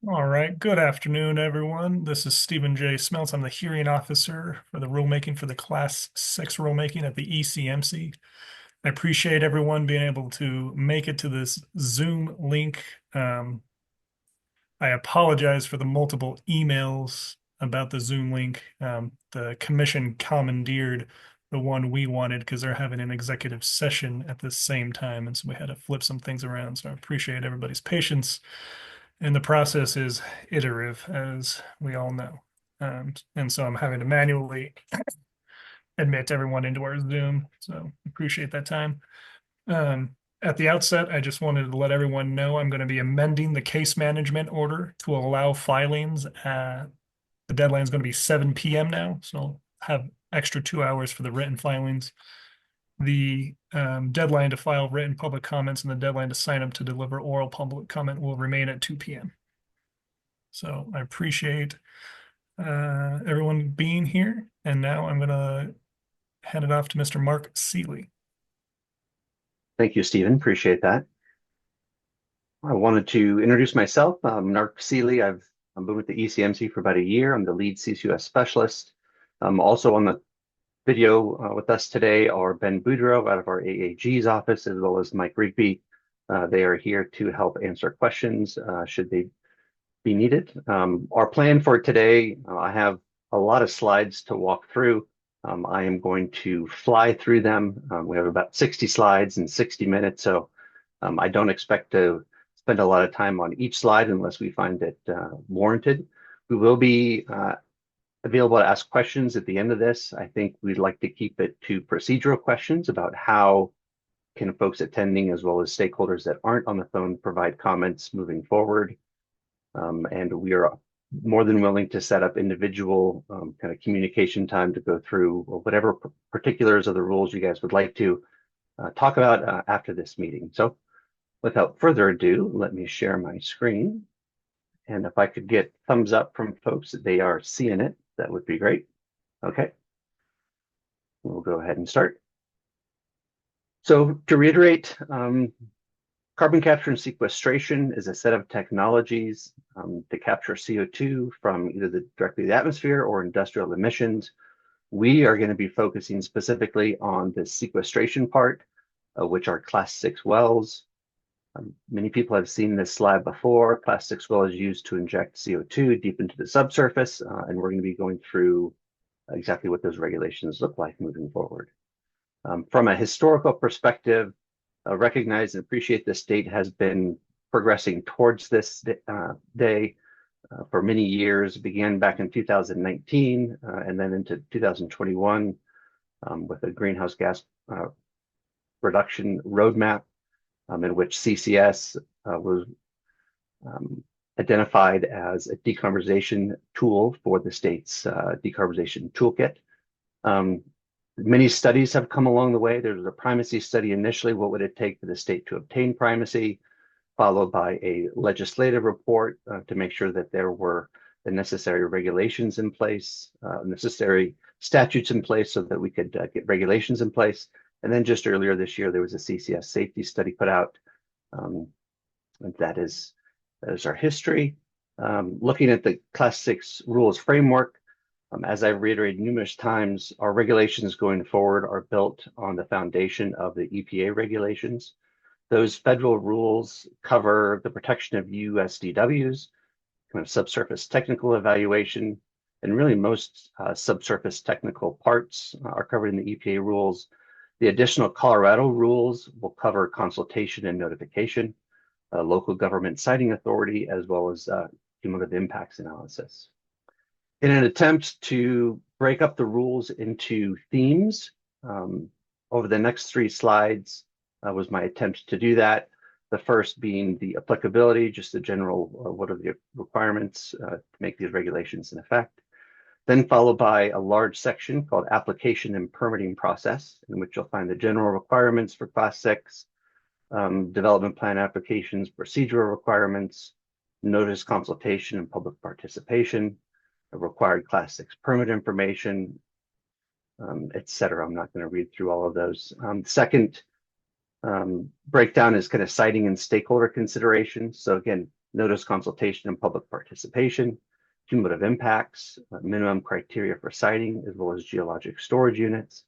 All right. Good afternoon, everyone. This is Stephen J. Smeltz. I'm the hearing officer for the rulemaking for the Class 6 rulemaking at the ECMC. I appreciate everyone being able to make it to this Zoom link. I apologize for the multiple emails about the Zoom link. The commission commandeered the one we wanted because they're having an executive session at the same time. And so we had to flip some things around. So I appreciate everybody's patience. And the process is iterative, as we all know. And so I'm having to manually admit everyone into our Zoom. So appreciate that time. At the outset, I just wanted to let everyone know I'm going to be amending the case management order to allow filings. The deadline is going to be 7 p.m. now, so I'll have extra 2 hours for the written filings. The deadline to file written public comments and the deadline to sign up to deliver oral public comment will remain at 2 p.m. So I appreciate everyone being here. And now I'm going to hand it off to Mr. Mark Seeley. Thank you, Stephen. Appreciate that. I wanted to introduce myself. I'm Nark Seeley. I've been with the ECMC for about a year. I'm the lead CCUS specialist. Also on the video with us today are Ben Boudreau out of our AAG's office, as well as Mike Rigby. They are here to help answer questions should they be needed. Our plan for today, I have a lot of slides to walk through. I am going to fly through them. We have about 60 slides in 60 minutes, so I don't expect to spend a lot of time on each slide unless we find it warranted. We will be available to ask questions at the end of this. I think we'd like to keep it to procedural questions about how can folks attending as well as stakeholders that aren't on the phone provide comments moving forward. And we are more than willing to set up individual kind of communication time to go through whatever particulars of the rules you guys would like to talk about after this meeting. So without further ado, let me share my screen. And if I could get thumbs up from folks that they are seeing it, that would be great. Okay, we'll go ahead and start. So to reiterate, carbon capture and sequestration is a set of technologies to capture CO2 from either directly the atmosphere or industrial emissions. We are going to be focusing specifically on the sequestration part, which are Class 6 wells. Many people have seen this slide before. Class 6 well is used to inject CO2 deep into the subsurface, and we're going to be going through exactly what those regulations look like moving forward. From a historical perspective, recognize and appreciate the state has been progressing towards this day for many years. It began back in 2019 and then into 2021 with a greenhouse gas reduction roadmap in which CCS was identified as a decarbonization tool for the state's decarbonization toolkit. Many studies have come along the way. There was a primacy study initially. What would it take for the state to obtain primacy? Followed by a legislative report to make sure that there were the necessary regulations in place, necessary statutes in place so that we could get regulations in place. And then just earlier this year, there was a CCS safety study put out. And that is our history. Looking at the Class 6 rules framework, as I've reiterated numerous times, our regulations going forward are built on the foundation of the EPA regulations. Those federal rules cover the protection of USDWs, kind of subsurface technical evaluation, and really most subsurface technical parts are covered in the EPA rules. The additional Colorado rules will cover consultation and notification, local government siting authority, as well as cumulative impacts analysis. In an attempt to break up the rules into themes, over the next 3 slides was my attempt to do that. The first being the applicability, just the general, what are the requirements to make these regulations in effect. Then followed by a large section called application and permitting process, in which you'll find the general requirements for Class 6, development plan applications, procedural requirements, notice consultation and public participation, required Class 6 permit information, et cetera. I'm not going to read through all of those. Second breakdown is kind of siting and stakeholder considerations. So again, notice consultation and public participation, cumulative impacts, minimum criteria for siting, as well as geologic storage units.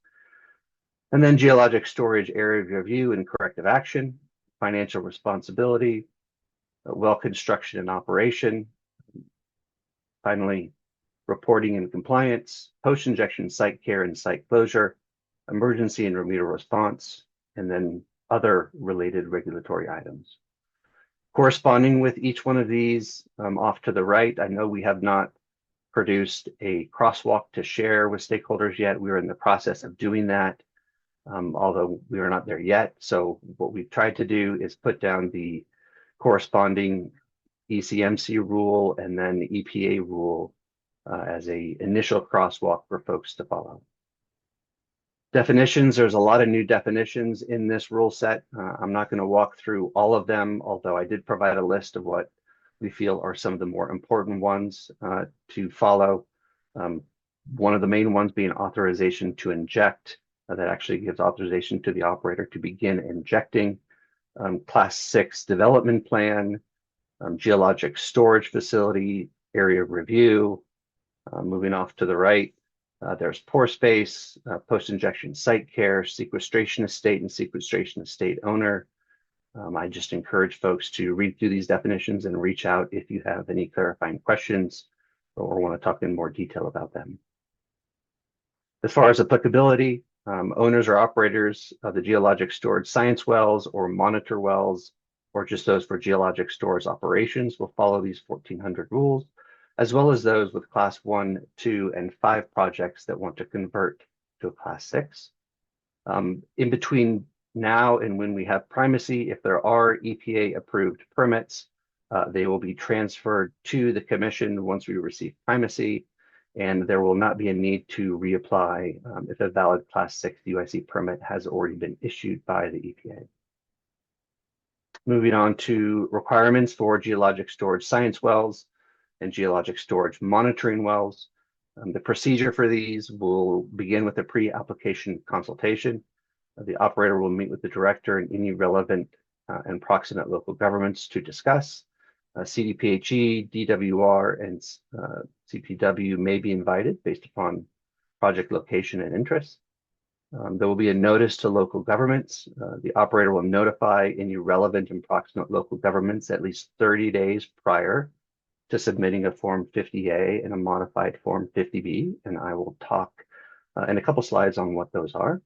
And then geologic storage area review and corrective action, financial responsibility, well construction and operation. Finally, reporting and compliance, post-injection site care and site closure, emergency and remedial response, and then other related regulatory items. Corresponding with each one of these, off to the right, I know we have not produced a crosswalk to share with stakeholders yet. We are in the process of doing that, although we are not there yet. So what we've tried to do is put down the corresponding ECMC rule and then the EPA rule as a initial crosswalk for folks to follow. Definitions, there's a lot of new definitions in this rule set. I'm not going to walk through all of them, although I did provide a list of what we feel are some of the more important ones to follow. One of the main ones being authorization to inject. That actually gives authorization to the operator to begin injecting. Class 6 development plan, geologic storage facility, area review. Moving off to the right, there's pore space, post-injection site care, sequestration estate, and sequestration estate owner. I just encourage folks to read through these definitions and reach out if you have any clarifying questions or want to talk in more detail about them. As far as applicability, owners or operators of the geologic storage science wells or monitor wells, or just those for geologic storage operations, will follow these 1400 rules, as well as those with class 1, 2, and 5 projects that want to convert to a class 6. In between now and when we have primacy, if there are EPA approved permits, they will be transferred to the commission once we receive primacy, and there will not be a need to reapply if a valid class 6 UIC permit has already been issued by the EPA. Moving on to requirements for geologic storage science wells and geologic storage monitoring wells. The procedure for these will begin with a pre-application consultation. The operator will meet with the director and any relevant and proximate local governments to discuss. CDPHE, DWR, and CPW may be invited based upon project location and interest. There will be a notice to local governments. The operator will notify any relevant and proximate local governments at least 30 days prior to submitting a Form 50A and a modified Form 50B, and I will talk in a couple slides on what those are.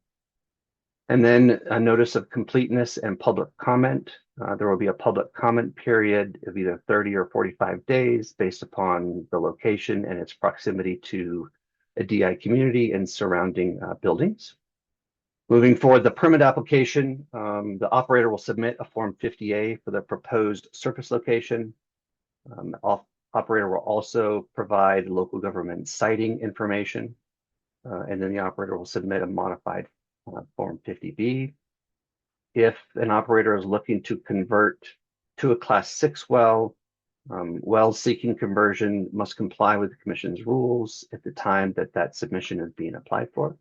And then a notice of completeness and public comment. There will be a public comment period of either 30 or 45 days based upon the location and its proximity to a DI community and surrounding buildings. Moving forward, the permit application, the operator will submit a Form 50A for the proposed surface location. Operator will also provide local government siting information, and then the operator will submit a modified Form 50B. If an operator is looking to convert to a Class 6 well, wells seeking conversion must comply with the Commission's rules at the time that that submission is being applied for.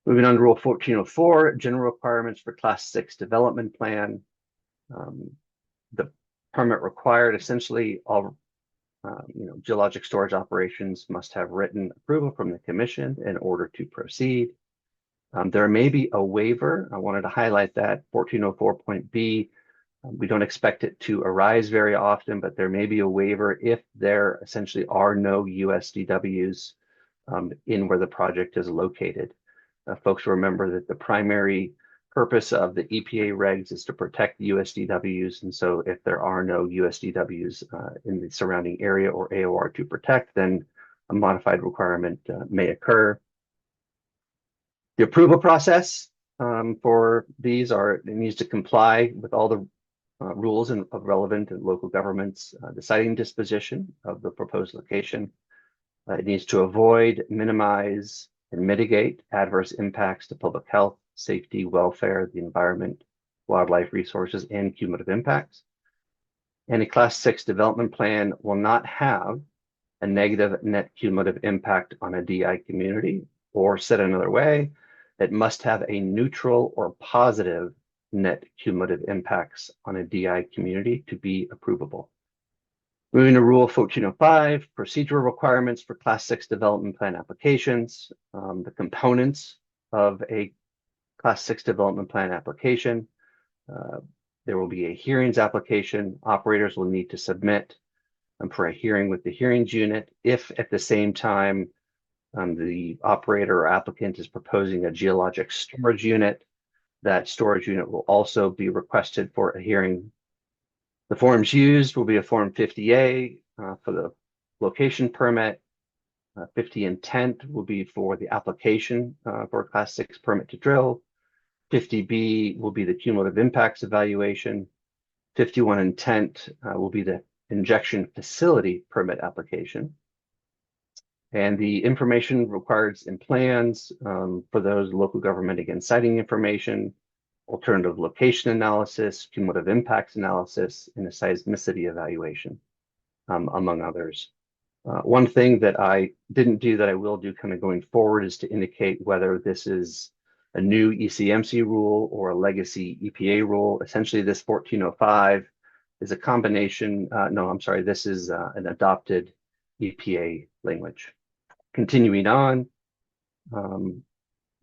Moving on to Rule 1404, general requirements for Class 6 development plan. The permit required, essentially all geologic storage operations must have written approval from the Commission in order to proceed. There may be a waiver. I wanted to highlight that 1404.B. We don't expect it to arise very often, but there may be a waiver if there essentially are no USDWs in where the project is located. Folks remember that the primary purpose of the EPA regs is to protect the USDWs, and so if there are no USDWs in the surrounding area or AOR to protect, then a modified requirement may occur. The approval process for these it needs to comply with all the rules of relevant and local governments, the siting disposition of the proposed location. It needs to avoid, minimize, and mitigate adverse impacts to public health, safety, welfare, the environment, wildlife resources, and cumulative impacts. And a Class 6 development plan will not have a negative net cumulative impact on a DI community, or said another way, it must have a neutral or positive net cumulative impacts on a DI community to be approvable. Moving to Rule 1405, procedural requirements for Class 6 development plan applications. The components of a Class 6 development plan application. There will be a hearings application. Operators will need to submit for a hearing with the hearings unit. If at the same time the operator or applicant is proposing a geologic storage unit, that storage unit will also be requested for a hearing. The forms used will be a Form 50A for the location permit. 50 intent will be for the application for a Class 6 permit to drill. 50B will be the cumulative impacts evaluation. 51 intent will be the injection facility permit application. And the information required in plans for those local government, again, siting information, alternative location analysis, cumulative impacts analysis, and a seismicity evaluation, among others. One thing that I didn't do that I will do kind of going forward is to indicate whether this is a new ECMC rule or a legacy EPA rule. Essentially, this 1405 is a combination. No, I'm sorry, this is an adopted EPA language. Continuing on,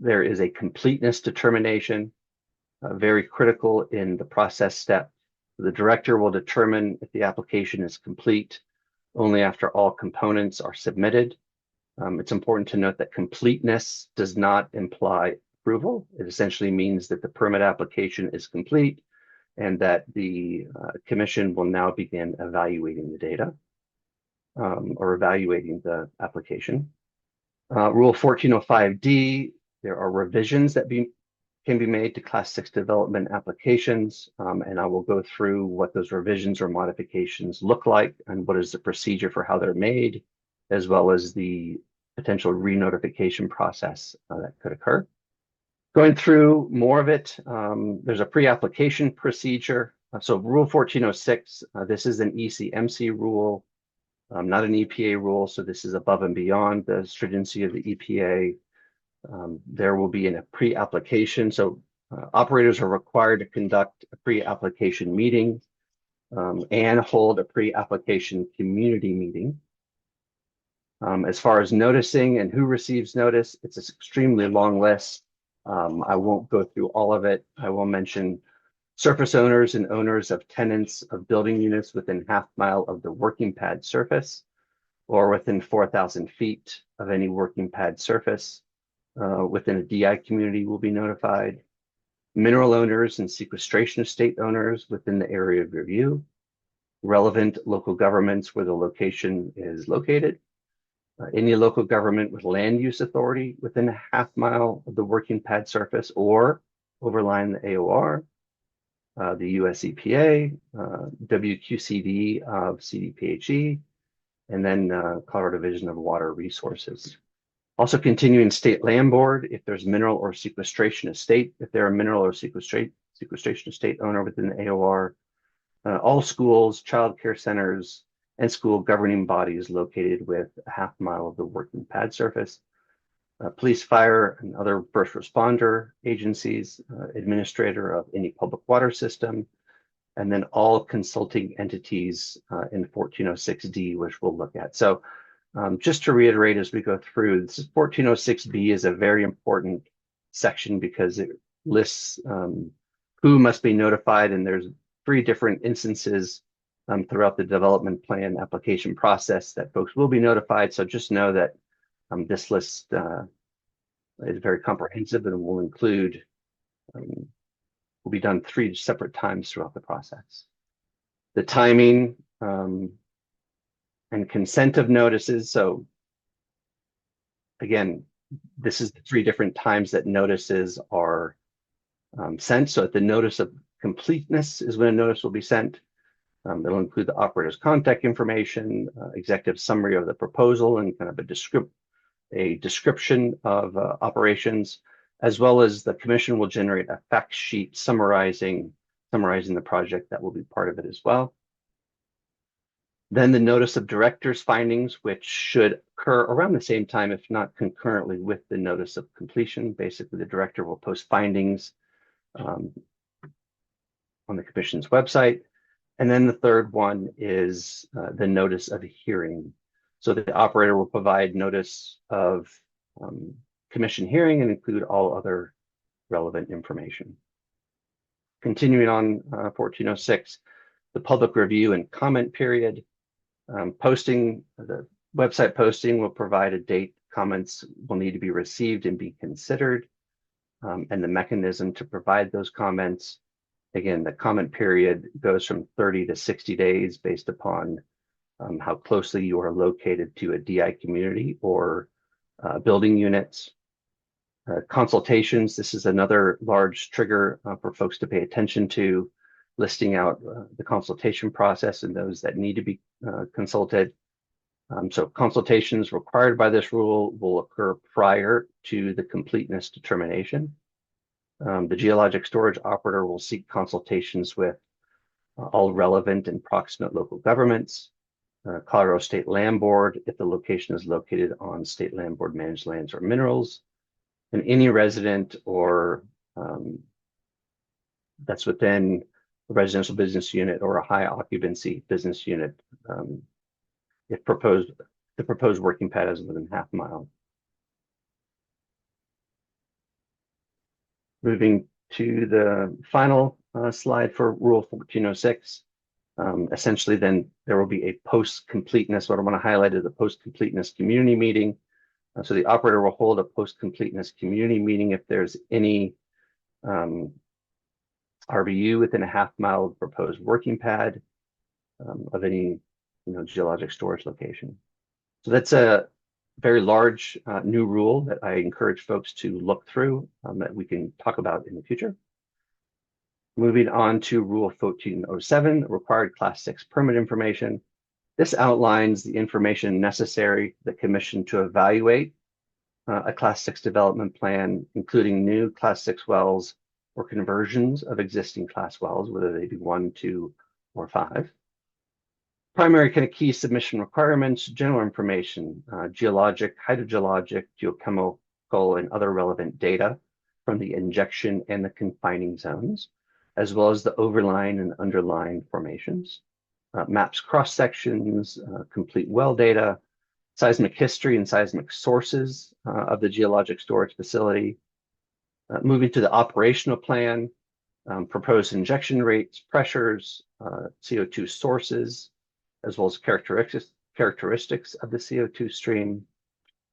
there is a completeness determination, very critical in the process step. The director will determine if the application is complete only after all components are submitted. It's important to note that completeness does not imply approval. It essentially means that the permit application is complete and that the commission will now begin evaluating the data or evaluating the application. Rule 1405D, there are revisions that can be made to Class 6 development applications, and I will go through what those revisions or modifications look like and what is the procedure for how they're made, as well as the potential re-notification process that could occur. Going through more of it, there's a pre-application procedure. So Rule 1406, this is an ECMC rule, not an EPA rule, so this is above and beyond the stringency of the EPA. There will be a pre-application. So operators are required to conduct a pre-application meeting and hold a pre-application community meeting. As far as noticing and who receives notice, it's an extremely long list. I won't go through all of it. I will mention surface owners and owners of tenants of building units within half-mile of the working pad surface or within 4,000 feet of any working pad surface. Within a DI community will be notified. Mineral owners and sequestration estate owners within the area of review. Relevant local governments where the location is located. Any local government with land use authority within a half-mile of the working pad surface or overlying the AOR. The US EPA, WQCD of CDPHE, and then Colorado Division of Water Resources. Also continuing state land board, if there's mineral or sequestration estate, if they're a mineral or sequestration estate owner within the AOR, all schools, child care centers, and school governing bodies located with a half-mile of the working pad surface. Police, fire, and other first responder agencies, administrator of any public water system, and then all consulting entities in 1406D, which we'll look at. So just to reiterate as we go through, this is 1406B is a very important section because it lists who must be notified, and there's 3 different instances throughout the development plan application process that folks will be notified. So just know that this list is very comprehensive and will include, will be done 3 separate times throughout the process. The timing and consent of notices. So again, this is the 3 different times that notices are sent. So at the notice of completeness is when a notice will be sent. It'll include the operator's contact information, executive summary of the proposal, and kind of a description of operations, as well as the commission will generate a fact sheet summarizing the project that will be part of it as well. Then the notice of director's findings, which should occur around the same time, if not concurrently with the notice of completion. Basically, the director will post findings on the commission's website. And then the third one is the notice of hearing. So the operator will provide notice of commission hearing and include all other relevant information. Continuing on 1406, the public review and comment period. The website posting will provide a date comments will need to be received and be considered, and the mechanism to provide those comments. Again, the comment period goes from 30 to 60 days based upon how closely you are located to a DI community or building units. Consultations, this is another large trigger for folks to pay attention to, listing out the consultation process and those that need to be consulted. So consultations required by this rule will occur prior to the completeness determination. The geologic storage operator will seek consultations with all relevant and proximate local governments, Colorado State Land Board, if the location is located on state land board managed lands or minerals, and any resident or that's within a residential business unit or a high occupancy business unit, if the proposed working pad is within half mile. Moving to the final slide for Rule 1406. Essentially, then there will be a post-completeness. What I want to highlight is a post-completeness community meeting. So the operator will hold a post-completeness community meeting if there's any RBU within a half mile of the proposed working pad of any geologic storage location. So that's a very large new rule that I encourage folks to look through that we can talk about in the future. Moving on to Rule 1407, required Class 6 permit information. This outlines the information necessary for the commission to evaluate a Class 6 development plan, including new Class 6 wells or conversions of existing class wells, whether they be 1, 2, or 5. Primary kind of key submission requirements, general information, geologic, hydrogeologic, geochemical, and other relevant data from the injection and the confining zones, as well as the overlying and underlying formations. Maps cross-sections, complete well data, seismic history and seismic sources of the geologic storage facility. Moving to the operational plan, proposed injection rates, pressures, CO2 sources, as well as characteristics of the CO2 stream.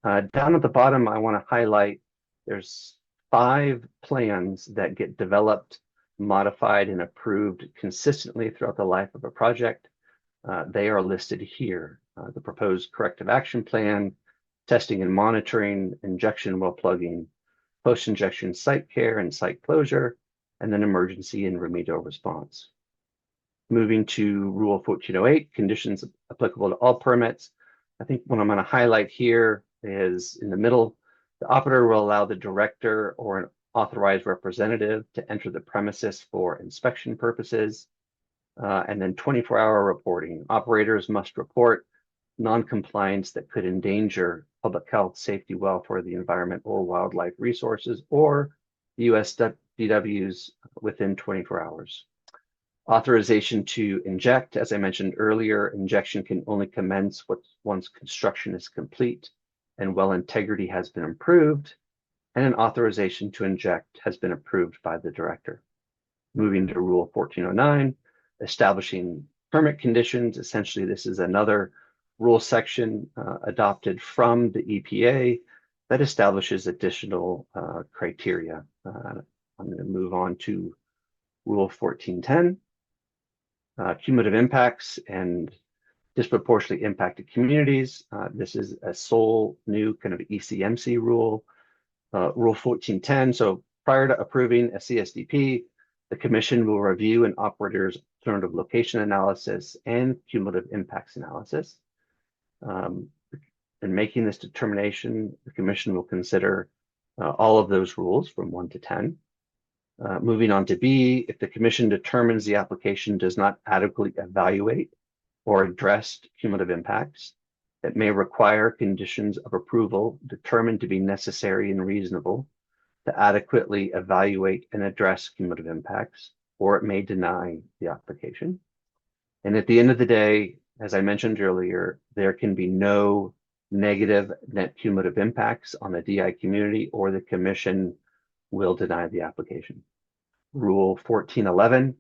Down at the bottom, I want to highlight there's 5 plans that get developed, modified, and approved consistently throughout the life of a project. They are listed here. The proposed corrective action plan, testing and monitoring, injection well plugging, post-injection site care and site closure, and then emergency and remedial response. Moving to Rule 1408, conditions applicable to all permits. I think what I'm going to highlight here is in the middle, the operator will allow the director or an authorized representative to enter the premises for inspection purposes. And then 24-hour reporting. Operators must report non-compliance that could endanger public health, safety, welfare, the environment, or wildlife resources, or USDWs within 24 hours. Authorization to inject, as I mentioned earlier, injection can only commence once construction is complete and well integrity has been improved, and an authorization to inject has been approved by the director. Moving to Rule 1409, establishing permit conditions. Essentially, this is another rule section adopted from the EPA that establishes additional criteria. I'm going to move on to Rule 1410. Cumulative impacts and disproportionately impacted communities. This is a sole new kind of ECMC rule. Rule 1410, so prior to approving a CSDP, the commission will review an operator's alternative location analysis and cumulative impacts analysis. In making this determination, the commission will consider all of those rules from 1 to 10. Moving on to B, if the commission determines the application does not adequately evaluate or address cumulative impacts, it may require conditions of approval determined to be necessary and reasonable to adequately evaluate and address cumulative impacts, or it may deny the application. And at the end of the day, as I mentioned earlier, there can be no negative net cumulative impacts on the DI community, or the commission will deny the application. Rule 1411,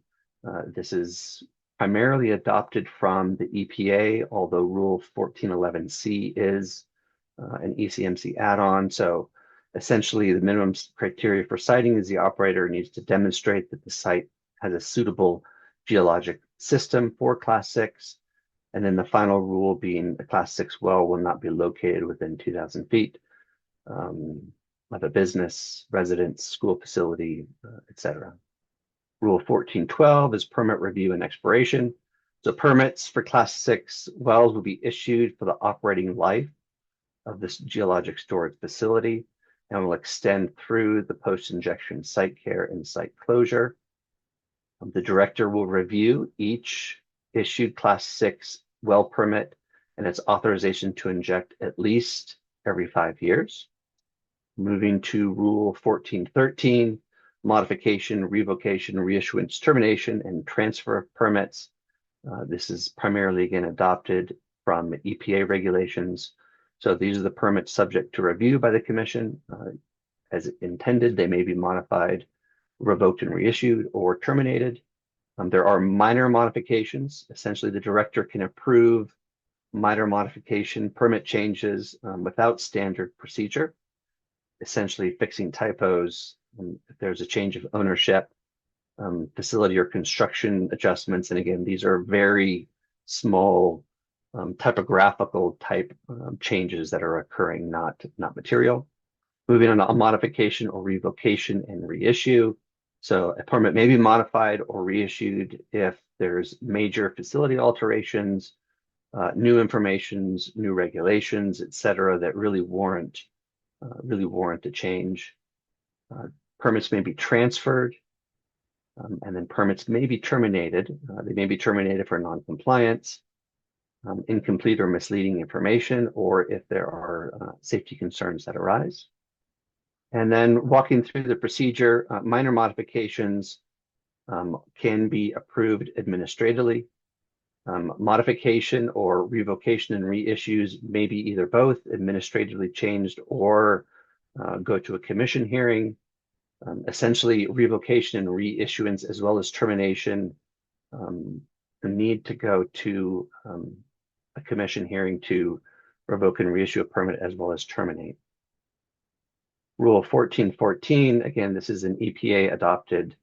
this is primarily adopted from the EPA, although Rule 1411C is an ECMC add-on. So essentially, the minimum criteria for siting is the operator needs to demonstrate that the site has a suitable geologic system for Class 6. And then the final rule being a Class 6 well will not be located within 2,000 feet of a business, residence, school facility, etc. Rule 1412 is permit review and expiration. So permits for Class 6 wells will be issued for the operating life of this geologic storage facility and will extend through the post-injection site care and site closure. The director will review each issued Class 6 well permit and its authorization to inject at least every 5 years. Moving to Rule 1413, modification, revocation, reissuance, termination, and transfer of permits. This is primarily, again, adopted from EPA regulations. So these are the permits subject to review by the commission. As intended, they may be modified, revoked and reissued, or terminated. There are minor modifications. Essentially, the director can approve minor modification permit changes without standard procedure, essentially fixing typos. If there's a change of ownership, facility or construction adjustments. And again, these are very small typographical type changes that are occurring, not material. Moving on to a modification or revocation and reissue. So a permit may be modified or reissued if there's major facility alterations, new informations, new regulations, et cetera, that really warrant a change. Permits may be transferred, and then permits may be terminated. They may be terminated for noncompliance, incomplete or misleading information, or if there are safety concerns that arise. And then walking through the procedure, minor modifications can be approved administratively. Modification or revocation and reissues may be either both administratively changed or go to a commission hearing. Essentially, revocation and reissuance, as well as termination, need to go to a commission hearing to revoke and reissue a permit, as well as terminate. Rule 1414, again, this is an EPA adopted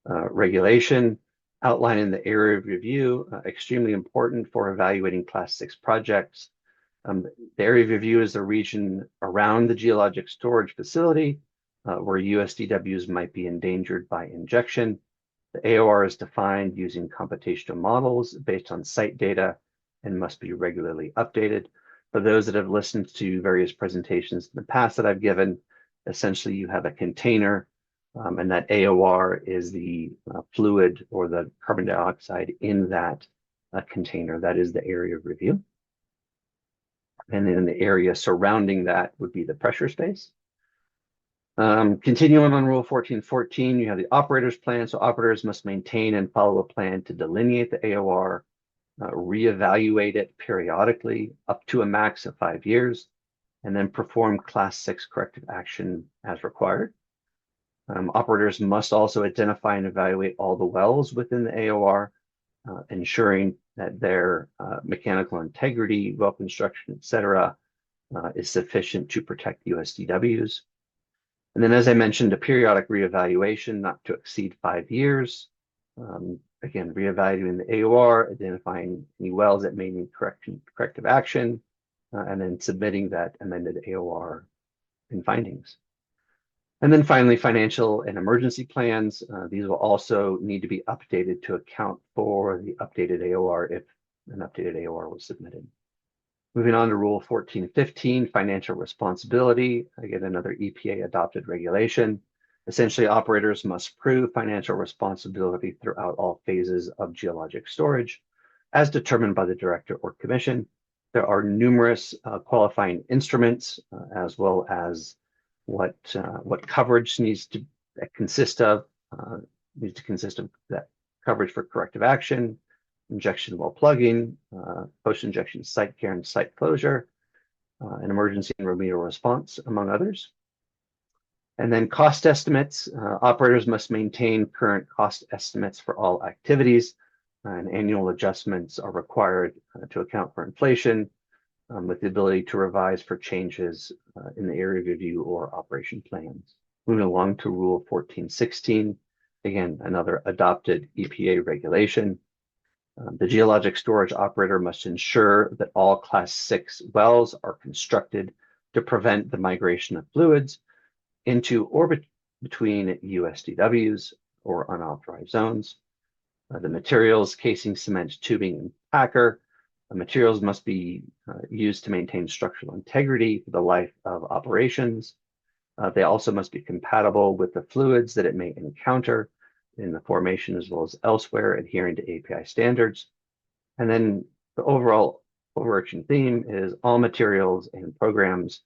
regulation outlining the area of review, extremely important for evaluating Class 6 projects. The area of review is the region around the geologic storage facility where USDWs might be endangered by injection. The AOR is defined using computational models based on site data and must be regularly updated. For those that have listened to various presentations in the past that I've given, essentially you have a container, and that AOR is the fluid or the carbon dioxide in that container. That is the area of review. And then the area surrounding that would be the pressure space. Continuing on Rule 1414, you have the operator's plan. So operators must maintain and follow a plan to delineate the AOR, reevaluate it periodically up to a max of 5 years, and then perform Class 6 corrective action as required. Operators must also identify and evaluate all the wells within the AOR, ensuring that their mechanical integrity, well construction, et cetera, is sufficient to protect USDWs. And then, as I mentioned, a periodic reevaluation not to exceed 5 years. Again, reevaluating the AOR, identifying any wells that may need corrective action, and then submitting that amended AOR and findings. And then finally, financial and emergency plans. These will also need to be updated to account for the updated AOR if an updated AOR was submitted. Moving on to Rule 1415, financial responsibility. Again, another EPA adopted regulation. Essentially, operators must prove financial responsibility throughout all phases of geologic storage, as determined by the director or commission. There are numerous qualifying instruments, as well as what coverage needs to consist of. Needs to consist of that coverage for corrective action, injection well plugging, post-injection site care and site closure, and emergency and remedial response, among others. And then cost estimates. Operators must maintain current cost estimates for all activities, and annual adjustments are required to account for inflation, with the ability to revise for changes in the area review or operation plans. Moving along to Rule 1416, again, another adopted EPA regulation. The geologic storage operator must ensure that all Class 6 wells are constructed to prevent the migration of fluids into orbit between USDWs or unauthorized zones. The materials, casing, cement, tubing, and packer, the materials must be used to maintain structural integrity for the life of operations. They also must be compatible with the fluids that it may encounter in the formation as well as elsewhere, adhering to API standards. And then the overall overarching theme is all materials and programs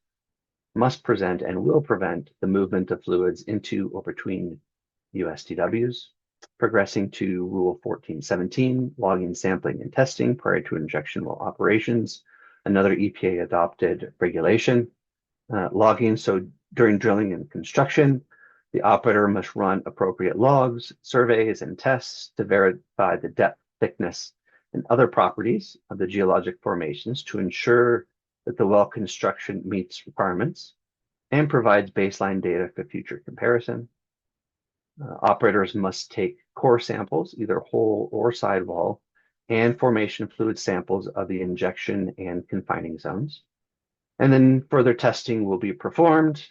must present and will prevent the movement of fluids into or between USDWs. Progressing to Rule 1417, logging, sampling, and testing prior to injection well operations, another EPA adopted regulation. Logging, so during drilling and construction, the operator must run appropriate logs, surveys, and tests to verify the depth, thickness, and other properties of the geologic formations to ensure that the well construction meets requirements and provides baseline data for future comparison. Operators must take core samples, either whole or sidewall, and formation fluid samples of the injection and confining zones. And then further testing will be performed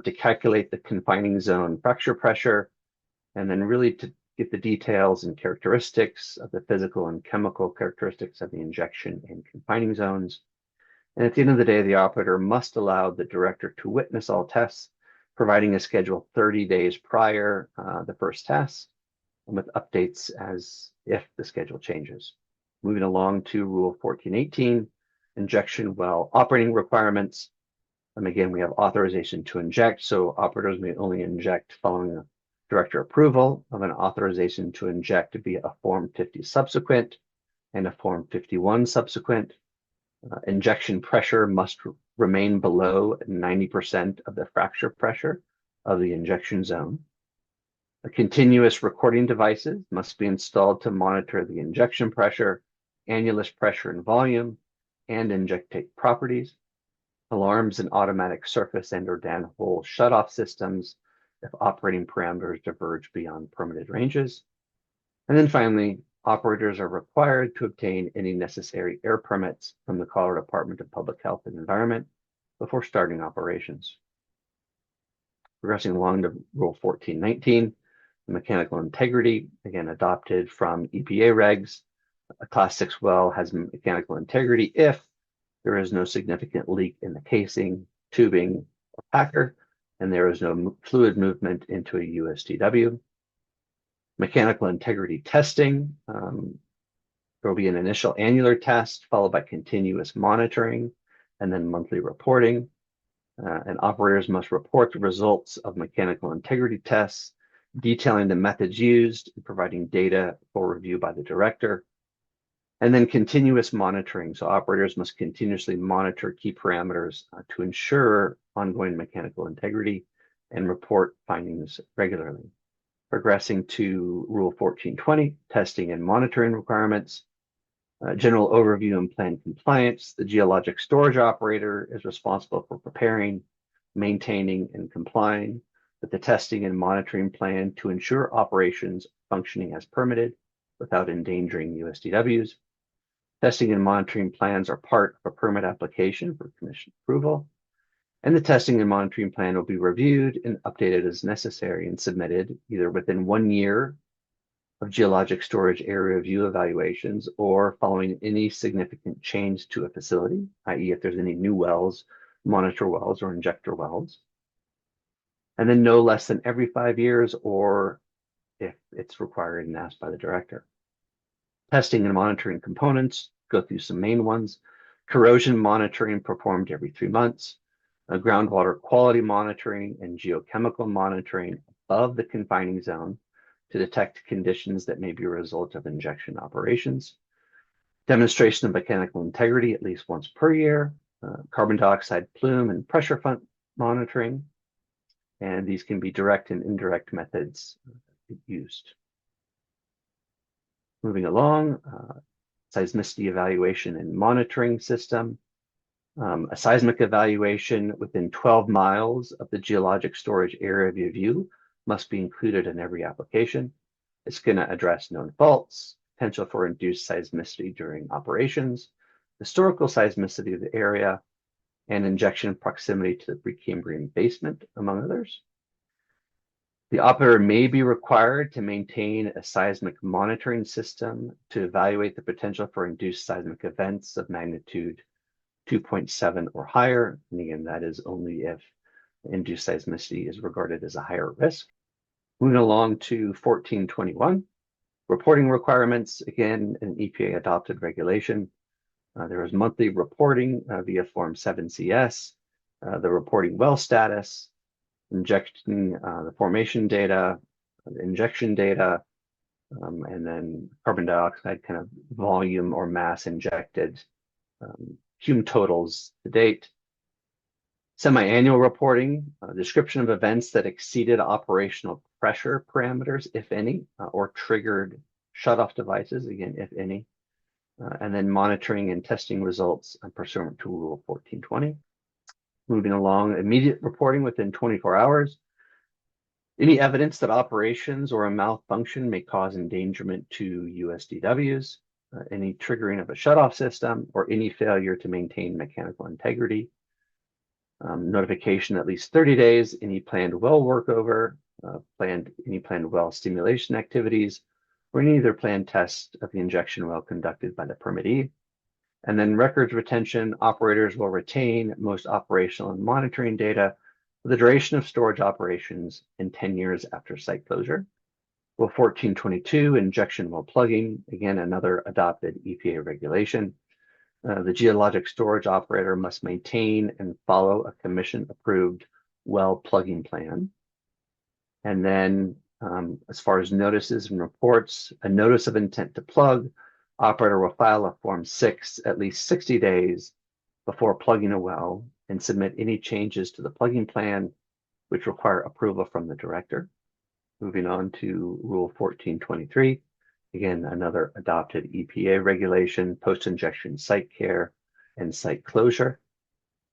to calculate the confining zone fracture pressure, and then really to get the details and characteristics of the physical and chemical characteristics of the injection and confining zones. And at the end of the day, the operator must allow the director to witness all tests, providing a schedule 30 days prior the first test, and with updates as if the schedule changes. Moving along to Rule 1418, injection well operating requirements. And again, we have authorization to inject, so operators may only inject following director approval of an authorization to inject via a Form 50 subsequent and a Form 51 subsequent. Injection pressure must remain below 90% of the fracture pressure of the injection zone. Continuous recording devices must be installed to monitor the injection pressure, annulus pressure and volume, and injectate properties. Alarms and automatic surface and or downhole shutoff systems if operating parameters diverge beyond permitted ranges. And then finally, operators are required to obtain any necessary air permits from the Colorado Department of Public Health and Environment before starting operations. Progressing along to Rule 1419, mechanical integrity, again adopted from EPA regs. A Class 6 well has mechanical integrity if there is no significant leak in the casing, tubing, or packer, and there is no fluid movement into a USDW. Mechanical integrity testing, there will be an initial annular test followed by continuous monitoring and then monthly reporting. And operators must report the results of mechanical integrity tests, detailing the methods used and providing data for review by the director. And then continuous monitoring. So operators must continuously monitor key parameters to ensure ongoing mechanical integrity and report findings regularly. Progressing to Rule 1420, testing and monitoring requirements. General overview and plan compliance. The geologic storage operator is responsible for preparing, maintaining, and complying with the testing and monitoring plan to ensure operations functioning as permitted without endangering USDWs. Testing and monitoring plans are part of a permit application for commission approval. And the testing and monitoring plan will be reviewed and updated as necessary and submitted either within 1 year of geologic storage area review evaluations or following any significant change to a facility, i.e. if there's any new wells, monitor wells, or injector wells. And then no less than every 5 years or if it's required and asked by the director. Testing and monitoring components, go through some main ones. Corrosion monitoring performed every 3 months. Groundwater quality monitoring and geochemical monitoring above the confining zone to detect conditions that may be a result of injection operations. Demonstration of mechanical integrity at least once per year, carbon dioxide plume and pressure front monitoring, and these can be direct and indirect methods used. Moving along, seismicity evaluation and monitoring system. A seismic evaluation within 12 miles of the geologic storage area of review must be included in every application. It's going to address known faults, potential for induced seismicity during operations, historical seismicity of the area, and injection proximity to the Precambrian basement, among others. The operator may be required to maintain a seismic monitoring system to evaluate the potential for induced seismic events of magnitude 2.7 or higher. And again, that is only if induced seismicity is regarded as a higher risk. Moving along to 1421, reporting requirements, again, an EPA adopted regulation. There is monthly reporting via Form 7CS, the reporting well status, injecting the formation data, the injection data, and then carbon dioxide kind of volume or mass injected, cum totals to date. Semi-annual reporting, description of events that exceeded operational pressure parameters, if any, or triggered shutoff devices, again, if any, and then monitoring and testing results pursuant to Rule 1420. Moving along, immediate reporting within 24 hours. Any evidence that operations or a malfunction may cause endangerment to USDWs, any triggering of a shutoff system, or any failure to maintain mechanical integrity. Notification at least 30 days, any planned well workover, any planned well stimulation activities, or any other planned test of the injection well conducted by the permittee. And then records retention, operators will retain most operational and monitoring data for the duration of storage operations in 10 years after site closure. Rule 1422, injection well plugging, again, another adopted EPA regulation. The geologic storage operator must maintain and follow a commission-approved well plugging plan. And then as far as notices and reports, a notice of intent to plug, operator will file a Form 6 at least 60 days before plugging a well and submit any changes to the plugging plan which require approval from the director. Moving on to Rule 1423. Again, another adopted EPA regulation, post-injection site care and site closure.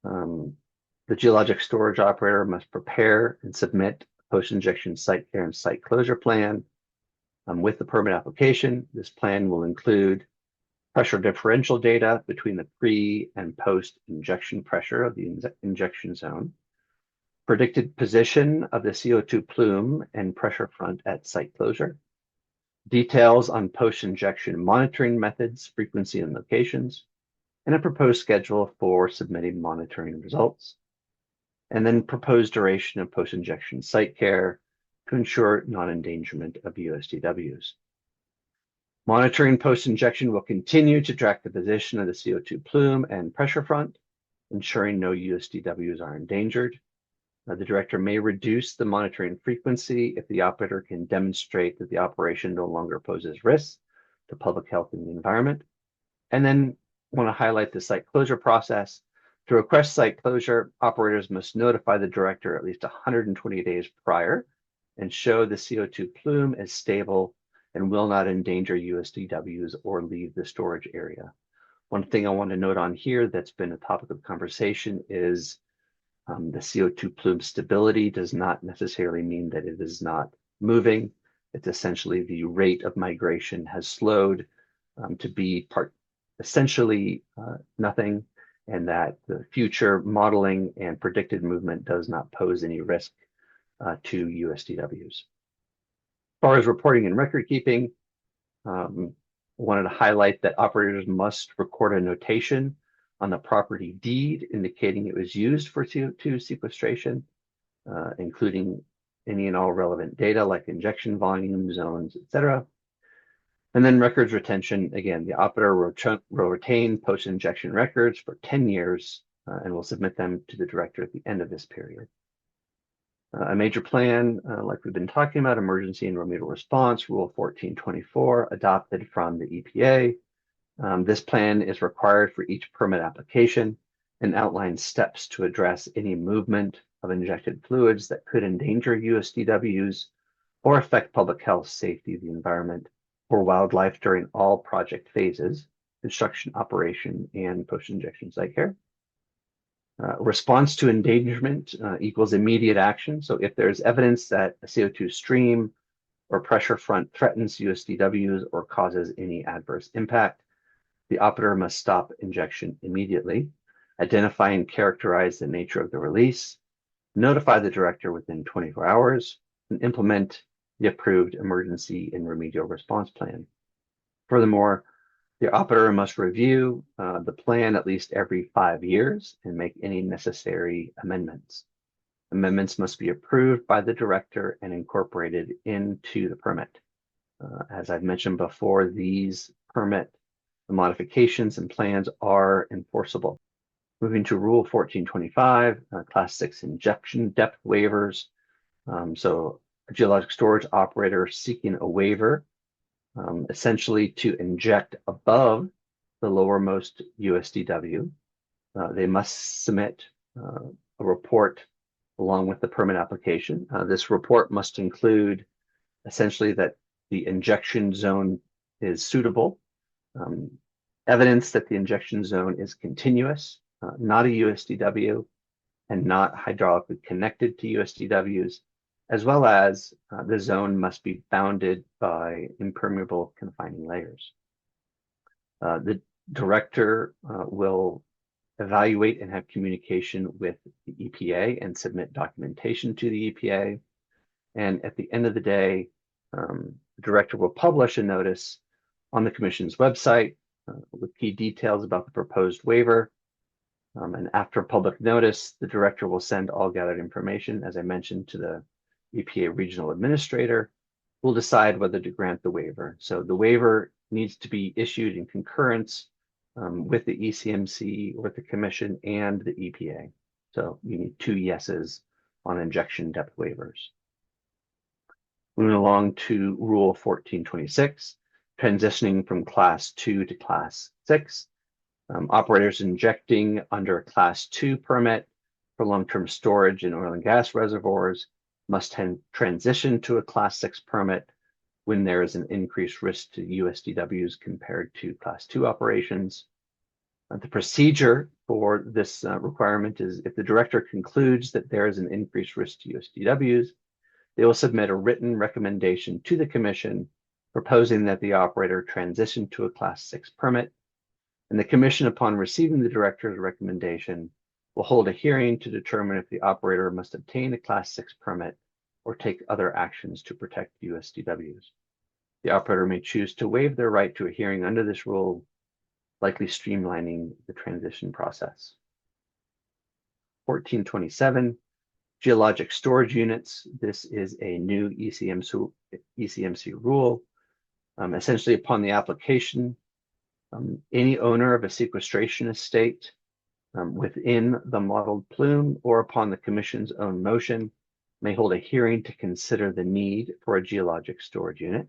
The geologic storage operator must prepare and submit a post-injection site care and site closure plan with the permit application. This plan will include pressure differential data between the pre and post-injection pressure of the injection zone, predicted position of the CO2 plume and pressure front at site closure, details on post-injection monitoring methods, frequency, and locations, and a proposed schedule for submitting monitoring results, and then proposed duration of post-injection site care to ensure non-endangerment of USDWs. Monitoring post-injection will continue to track the position of the CO2 plume and pressure front, ensuring no USDWs are endangered. The director may reduce the monitoring frequency if the operator can demonstrate that the operation no longer poses risks to public health and the environment. And then want to highlight the site closure process. To request site closure, operators must notify the director at least 120 days prior and show the CO2 plume is stable and will not endanger USDWs or leave the storage area. One thing I want to note on here that's been a topic of conversation is the CO2 plume stability does not necessarily mean that it is not moving. It's essentially the rate of migration has slowed to be essentially nothing, and that the future modeling and predicted movement does not pose any risk to USDWs. As far as reporting and record keeping, I wanted to highlight that operators must record a notation on the property deed indicating it was used for CO2 sequestration, including any and all relevant data like injection volume, zones, etc. And then records retention, again, the operator will retain post-injection records for 10 years and will submit them to the director at the end of this period. A major plan, like we've been talking about, emergency and remedial response, Rule 1424, adopted from the EPA. This plan is required for each permit application and outlines steps to address any movement of injected fluids that could endanger USDWs or affect public health, safety, the environment, or wildlife during all project phases, construction, operation, and post-injection site care. Response to endangerment equals immediate action. So if there's evidence that a CO2 stream or pressure front threatens USDWs or causes any adverse impact, the operator must stop injection immediately, identify and characterize the nature of the release, notify the director within 24 hours, and implement the approved emergency and remedial response plan. Furthermore, the operator must review the plan at least every 5 years and make any necessary amendments. Amendments must be approved by the director and incorporated into the permit. As I've mentioned before, these permit modifications and plans are enforceable. Moving to Rule 1425, Class 6 injection depth waivers. So a geologic storage operator seeking a waiver, essentially to inject above the lowermost USDW. They must submit a report along with the permit application. This report must include essentially that the injection zone is suitable, evidence that the injection zone is continuous, not a USDW, and not hydraulically connected to USDWs, as well as the zone must be bounded by impermeable confining layers. The director will evaluate and have communication with the EPA and submit documentation to the EPA. And at the end of the day, the director will publish a notice on the commission's website with key details about the proposed waiver. And after public notice, the director will send all gathered information, as I mentioned, to the EPA regional administrator, who will decide whether to grant the waiver. So the waiver needs to be issued in concurrence with the ECMC, with the commission, and the EPA. So you need 2 yeses on injection depth waivers. Moving along to Rule 1426, transitioning from Class 2 to Class 6. Operators injecting under a Class 2 permit for long-term storage in oil and gas reservoirs must transition to a Class 6 permit when there is an increased risk to USDWs compared to Class 2 operations. The procedure for this requirement is if the director concludes that there is an increased risk to USDWs, they will submit a written recommendation to the commission proposing that the operator transition to a Class 6 permit. And the commission, upon receiving the director's recommendation, will hold a hearing to determine if the operator must obtain a Class 6 permit or take other actions to protect USDWs. The operator may choose to waive their right to a hearing under this rule, likely streamlining the transition process. 1427, geologic storage units. This is a new ECMC rule. Essentially, upon the application, any owner of a sequestration estate within the modeled plume or upon the commission's own motion may hold a hearing to consider the need for a geologic storage unit.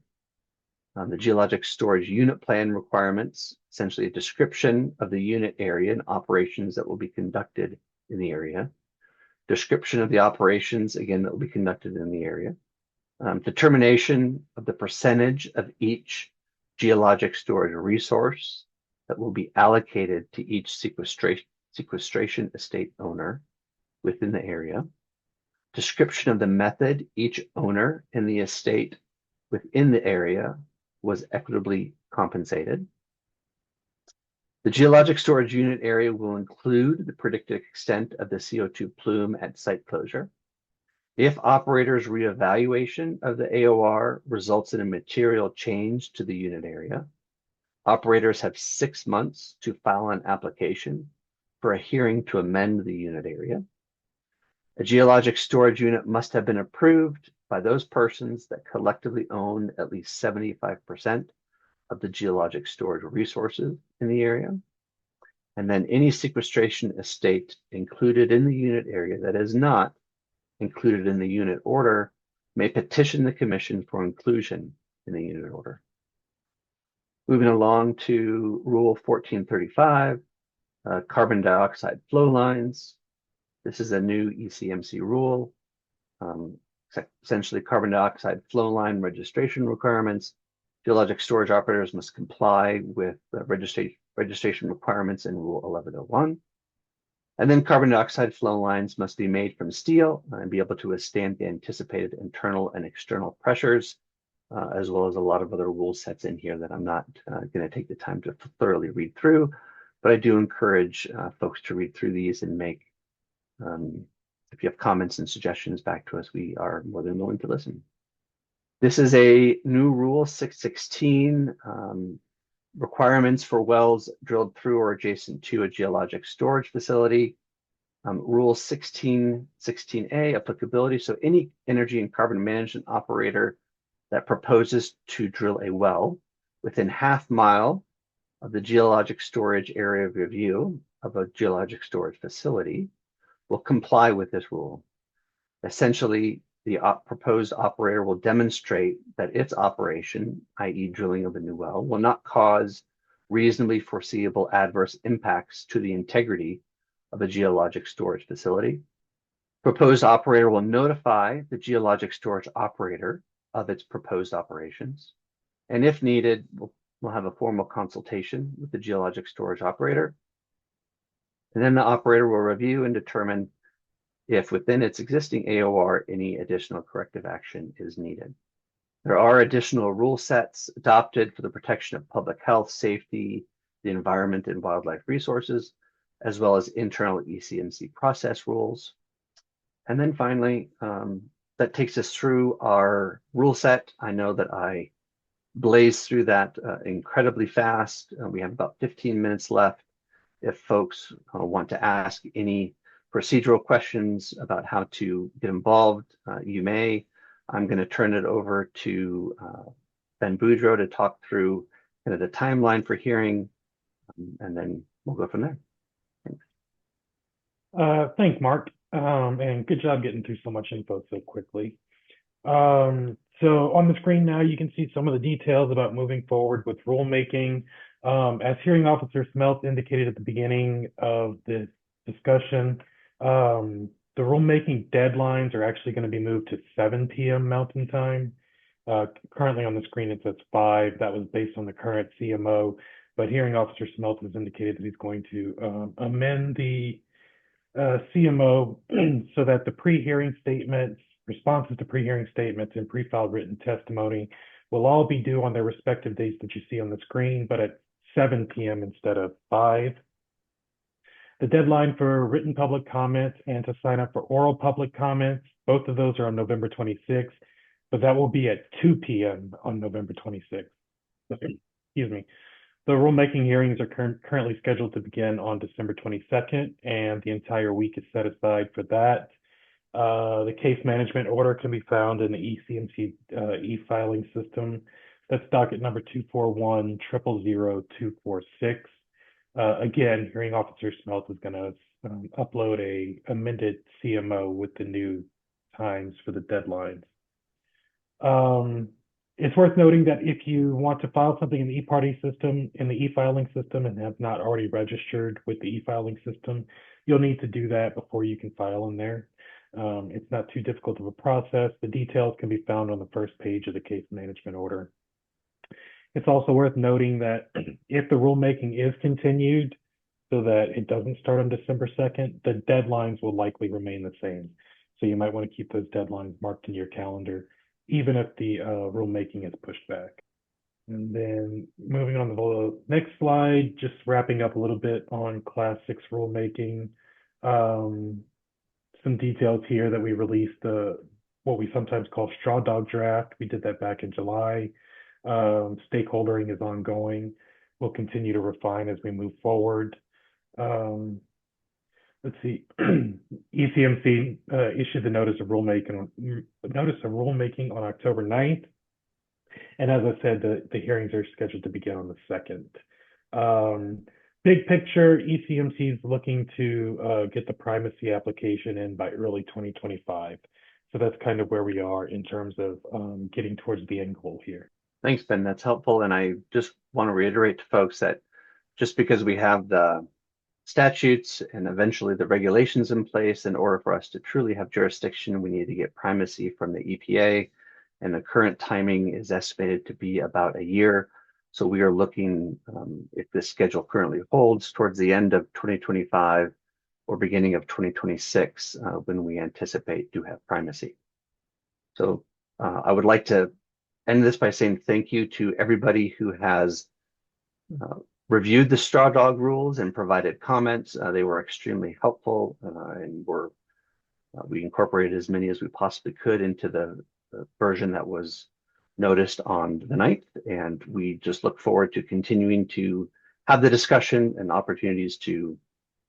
The geologic storage unit plan requirements, essentially a description of the unit area and operations that will be conducted in the area, description of the operations, again, that will be conducted in the area, determination of the percentage of each geologic storage resource that will be allocated to each sequestration estate owner within the area, description of the method each owner in the estate within the area was equitably compensated. The geologic storage unit area will include the predicted extent of the CO2 plume at site closure. If operators' reevaluation of the AOR results in a material change to the unit area, operators have 6 months to file an application for a hearing to amend the unit area. A geologic storage unit must have been approved by those persons that collectively own at least 75% of the geologic storage resources in the area. And then any sequestration estate included in the unit area that is not included in the unit order may petition the commission for inclusion in the unit order. Moving along to Rule 1435, carbon dioxide flow lines. This is a new ECMC rule. Um, Essentially, carbon dioxide flow line registration requirements. Geologic storage operators must comply with the registration requirements in Rule 1101. And then carbon dioxide flow lines must be made from steel and be able to withstand the anticipated internal and external pressures, as well as a lot of other rule sets in here that I'm not going to take the time to thoroughly read through. But I do encourage folks to read through these and make, if you have comments and suggestions back to us, we are more than willing to listen. This is a new rule, 616, requirements for wells drilled through or adjacent to a geologic storage facility. Rule 1616A, applicability. So any energy and carbon management operator that proposes to drill a well within half-mile of the geologic storage area of review of a geologic storage facility will comply with this rule. Essentially, the proposed operator will demonstrate that its operation, i.e. drilling of a new well, will not cause reasonably foreseeable adverse impacts to the integrity of a geologic storage facility. Proposed operator will notify the geologic storage operator of its proposed operations. And if needed, we'll have a formal consultation with the geologic storage operator. And then the operator will review and determine if within its existing AOR, any additional corrective action is needed. There are additional rule sets adopted for the protection of public health, safety, the environment, and wildlife resources, as well as internal ECMC process rules. And then finally, that takes us through our rule set. I know that I blazed through that incredibly fast. We have about 15 minutes left. If folks want to ask any procedural questions about how to get involved, you may. I'm going to turn it over to Ben Boudreau to talk through kind of the timeline for hearing, and then we'll go from there. Thanks, Mark. And good job getting through so much info so quickly. So on the screen now, you can see some of the details about moving forward with rulemaking. As hearing officer Smeltz indicated at the beginning of this discussion, the rulemaking deadlines are actually going to be moved to 7 p.m. Mountain Time. Currently on the screen, it says 5. That was based on the current CMO, but hearing officer Smeltz has indicated that he's going to amend the CMO so that the pre-hearing statements, responses to pre-hearing statements, and pre-filed written testimony will all be due on their respective dates that you see on the screen, but at 7 p.m. instead of 5. The deadline for written public comments and to sign up for oral public comments, both of those are on November 26th, but that will be at 2 p.m. on November 26th. Excuse me. The rulemaking hearings are currently scheduled to begin on December 22nd, and the entire week is set aside for that. The case management order can be found in the ECMC e-filing system. That's docket number 241-000-246. Again, hearing officer Smeltz is going to upload a amended CMO with the new times for the deadlines. It's worth noting that if you want to file something in the e-party system, in the e-filing system, and have not already registered with the e-filing system, you'll need to do that before you can file in there. It's not too difficult of a process. The details can be found on the first page of the case management order. It's also worth noting that if the rulemaking is continued so that it doesn't start on December 2nd, the deadlines will likely remain the same. So you might want to keep those deadlines marked in your calendar, even if the rulemaking is pushed back. And then moving on to the next slide, just wrapping up a little bit on Class 6 rulemaking. Some details here that we released, what we sometimes call straw dog draft. We did that back in July. Stakeholdering is ongoing. We'll continue to refine as we move forward. Let's see, ECMC issued the notice of rulemaking on October 9th. And as I said, the hearings are scheduled to begin on the 2nd. Big picture, ECMC is looking to get the primacy application in by early 2025. So that's kind of where we are in terms of getting towards the end goal here. Thanks, Ben. That's helpful. And I just want to reiterate to folks that just because we have the statutes and eventually the regulations in place, in order for us to truly have jurisdiction, we need to get primacy from the EPA. And the current timing is estimated to be about a year. So we are looking, if this schedule currently holds, towards the end of 2025 or beginning of 2026, when we anticipate to have primacy. So I would like to end this by saying thank you to everybody who has reviewed the straw dog rules and provided comments. They were extremely helpful, and we incorporated as many as we possibly could into the version that was noticed on the 9th. And we just look forward to continuing to have the discussion and opportunities to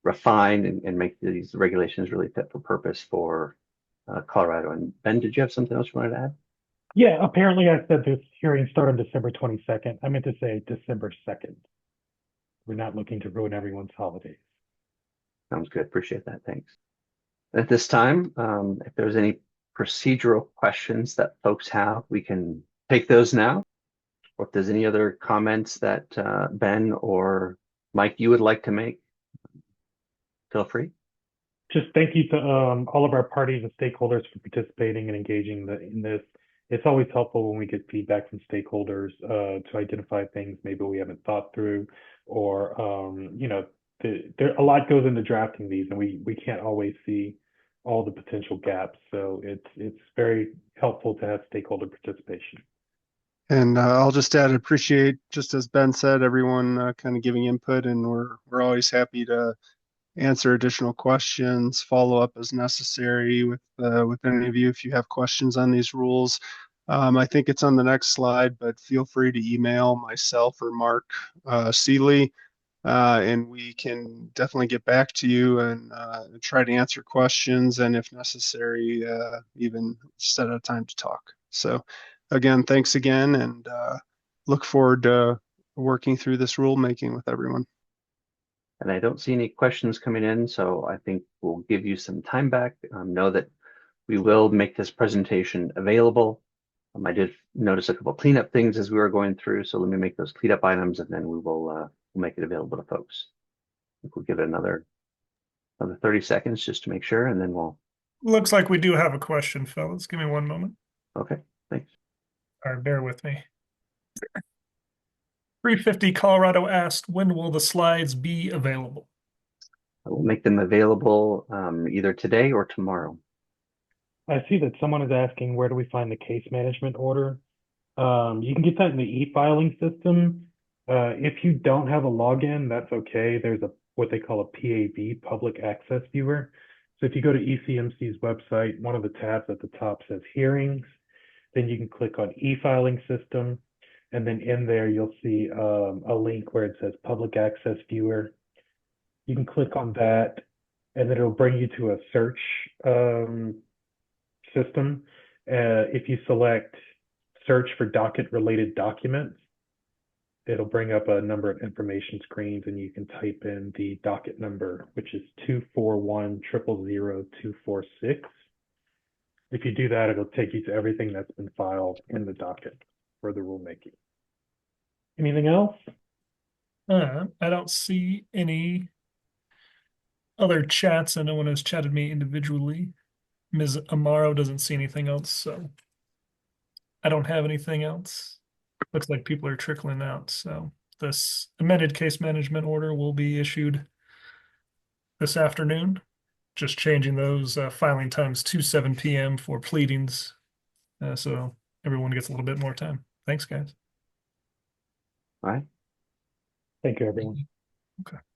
refine and make these regulations really fit for purpose for Colorado. And Ben, did you have something else you wanted to add? Yeah, apparently I said this hearing start on December 22nd. I meant to say December 2nd. We're not looking to ruin everyone's holidays. Sounds good. Appreciate that. Thanks. At this time, if there's any procedural questions that folks have, we can take those now. Or if there's any other comments that Ben or Mike you would like to make, feel free. Just thank you to all of our parties and stakeholders for participating and engaging in this. It's always helpful when we get feedback from stakeholders to identify things maybe we haven't thought through, or there a lot goes into drafting these, and we can't always see all the potential gaps. So it's very helpful to have stakeholder participation. And I'll just add, appreciate, just as Ben said, everyone kind of giving input, and we're always happy to answer additional questions, follow up as necessary with any of you if you have questions on these rules. I think it's on the next slide, but feel free to email myself or Mark Seeley, and we can definitely get back to you and try to answer questions, and if necessary, even set a time to talk. So again, thanks again, and look forward to working through this rulemaking with everyone. And I don't see any questions coming in, so I think we'll give you some time back. Know that we will make this presentation available. I did notice a couple of cleanup things as we were going through, so let me make those cleanup items, and then we will we'll make it available to folks. I think we'll give it another 30 seconds just to make sure, and then we'll. Looks like we do have a question, fellas. Give me one moment. Okay, thanks. All right, bear with me. 350 Colorado asked, when will the slides be available? I will make them available either today or tomorrow. I see that someone is asking, where do we find the case management order? You can get that in the e-filing system. If you don't have a login, that's okay. There's what they call a PAV, Public Access Viewer. So if you go to ECMC's website, one of the tabs at the top says Hearings. Then you can click on e-filing system. And then in there, you'll see a link where it says Public Access Viewer. You can click on that, and then it'll bring you to a search system. If you select search for docket related documents, it'll bring up a number of information screens, and you can type in the docket number, which is 241000246. If you do that, it'll take you to everything that's been filed in the docket for the rulemaking. Anything else? I don't see any other chats, and no one has chatted me individually. Ms. Amaro doesn't see anything else, so I don't have anything else. Looks like people are trickling out, so this amended case management order will be issued this afternoon. Just changing those filing times to 7 p.m. for pleadings, so everyone gets a little bit more time. Thanks, guys. All right. Thank you, everyone. Okay.